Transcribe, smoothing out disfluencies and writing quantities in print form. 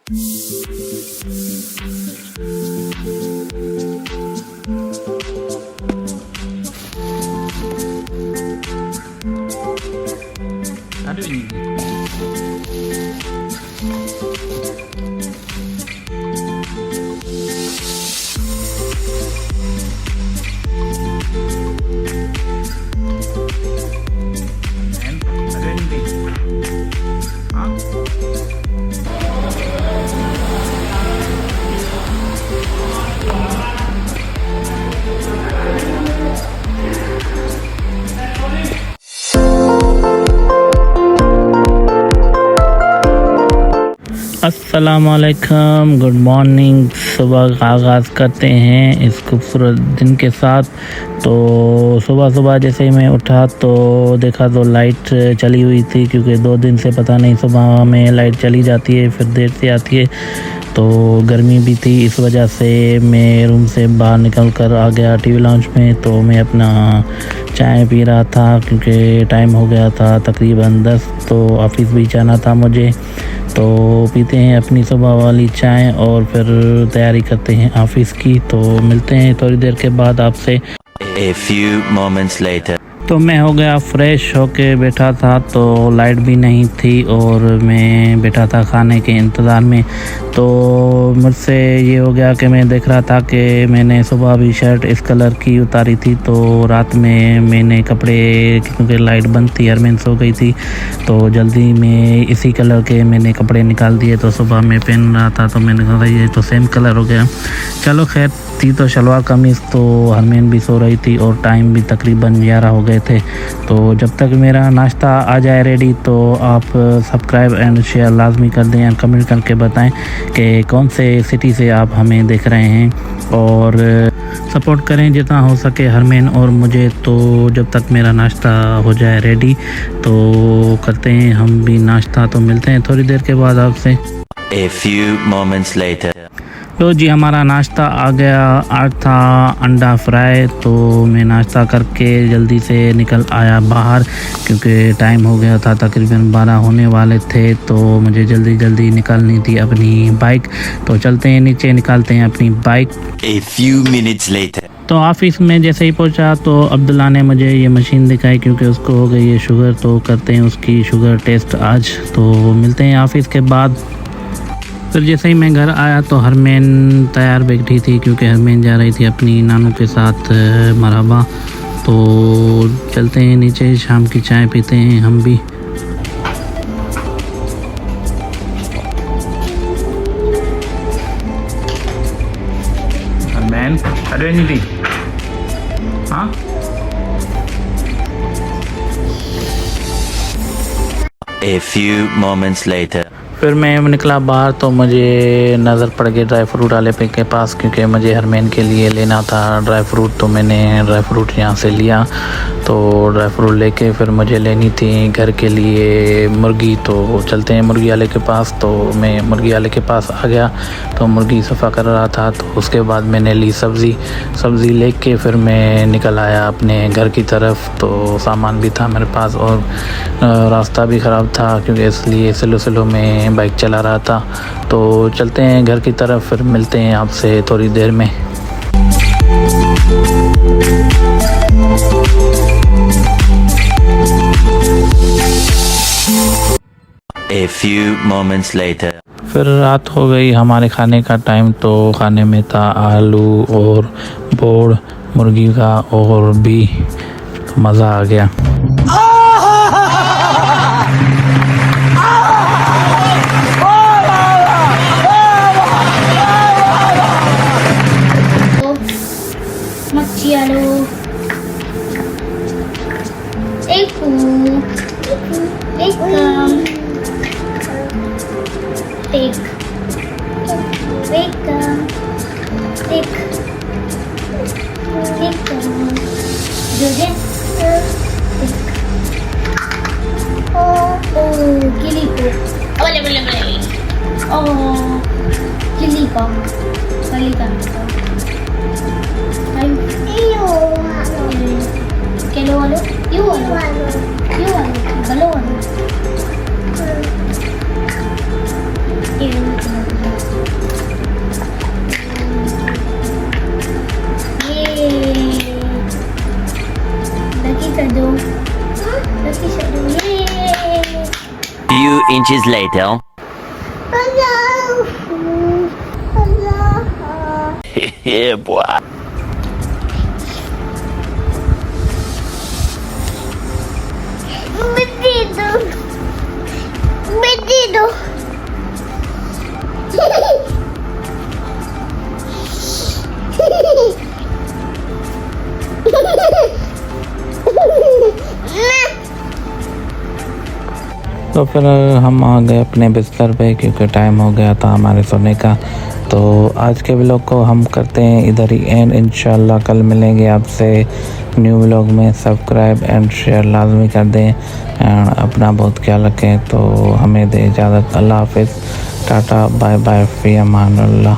Aduh ini. Men, ada ini. Hah? अस्सलामुअलैकुम, good morning. सुबह का आगाज़ करते हैं इस खूबसूरत दिन के साथ। तो सुबह सुबह जैसे ही मैं उठा तो देखा तो लाइट चली हुई थी, क्योंकि 2 दिन से पता नहीं सुबह में लाइट चली जाती है फिर देर से आती है। तो गर्मी भी थी, इस वजह से मैं रूम से बाहर निकल कर आ गया टीवी लाउंज में। तो मैं अपना चाय पी रहा था, क्योंकि टाइम हो गया था तकरीबन 10, तो ऑफिस भी जाना था मुझे। तो पीते हैं अपनी सुबह वाली चाय और फिर तैयारी करते हैं ऑफिस की। तो मिलते हैं थोड़ी देर के बाद आपसे। A few moments later. तो मैं हो गया फ्रेश होके बैठा था, तो लाइट भी नहीं थी और मैं बैठा था खाने के इंतज़ार में। तो मुझसे ये हो गया कि मैं देख रहा था कि मैंने सुबह भी शर्ट इस कलर की उतारी थी, तो रात में मैंने कपड़े, क्योंकि लाइट बंद थी, हरमेन सो गई थी, तो जल्दी में इसी कलर के मैंने कपड़े निकाल दिए। तो सुबह मैं पहन रहा था तो मैंने कहा ये तो सेम कलर हो गया। चलो खैर, थी तो शलवार कमीज़, तो हरमेन भी सो रही थी और टाइम भी तकरीबन 11 हो गए थे। तो जब तक मेरा नाश्ता आ जाए रेडी, तो आप सब्सक्राइब एंड शेयर लाजमी कर दें, कमेंट करके बताएं कि कौन से सिटी से आप हमें देख रहे हैं, और सपोर्ट करें जितना हो सके हरमेन और मुझे। तो जब तक मेरा नाश्ता हो जाए रेडी, तो करते हैं हम भी नाश्ता। तो मिलते हैं थोड़ी देर के बाद आपसे। A few moments later. तो जी हमारा नाश्ता आ गया। आज था अंडा फ्राई। तो मैं नाश्ता करके जल्दी से निकल आया बाहर, क्योंकि टाइम हो गया था, तकरीबन 12 होने वाले थे। तो मुझे जल्दी निकालनी थी अपनी बाइक। तो चलते हैं नीचे, निकालते हैं अपनी bike. A few minutes later. तो ऑफिस में जैसे ही पहुंचा तो अब्दुल्ला ने मुझे ये मशीन दिखाई, क्योंकि उसको हो गई है शुगर। तो करते हैं उसकी शुगर टेस्ट आज। तो मिलते हैं ऑफिस के बाद। फिर जैसे ही मैं घर आया तो हरमेन तैयार बैठी थी, क्योंकि हरमेन जा रही थी अपनी नानू के साथ मरहबा। तो चलते हैं नीचे, शाम की चाय पीते हैं हम भी। हरमेन, अरे नहीं हाँ A few moments later. फिर मैं निकला बाहर, तो मुझे नज़र पड़ गई ड्राई फ्रूट वाले पे के पास, क्योंकि मुझे हरमेन के लिए लेना था ड्राई फ्रूट। तो मैंने ड्राई फ्रूट यहाँ से लिया। तो ड्राई फ्रूट लेके फिर मुझे लेनी थी घर के लिए मुर्गी। तो चलते हैं मुर्गी वाले के पास। तो मैं मुर्गी वाले के पास आ गया, तो मुर्गी सफ़ा कर रहा था। तो उसके बाद मैंने ली सब्ज़ी लेके फिर मैं निकल आया अपने घर की तरफ। तो सामान भी था मेरे पास और रास्ता भी ख़राब था, क्योंकि इसलिए स्लो में बाइक चला रहा था। तो चलते हैं घर की तरफ, फिर मिलते हैं आपसे थोड़ी देर में। A few moments later. फिर रात हो गई, हमारे खाने का टाइम। तो खाने में था आलू और बोड़ मुर्गी का, और भी मज़ा आ गया। inches later. Yeah, boy. Menino. तो फिर हम आ गए अपने बिस्तर पे क्योंकि टाइम हो गया था हमारे सोने का। तो आज के व्लॉग को हम करते हैं इधर ही एंड। इंशाल्लाह कल मिलेंगे आपसे न्यू व्लॉग में। सब्सक्राइब एंड शेयर लाजमी कर दें एंड अपना बहुत ख्याल रखें। तो हमें दे इजाज़त। अल्लाह हाफिज़, टाटा, बाय बाय, फ़ी अमानुल्लाह।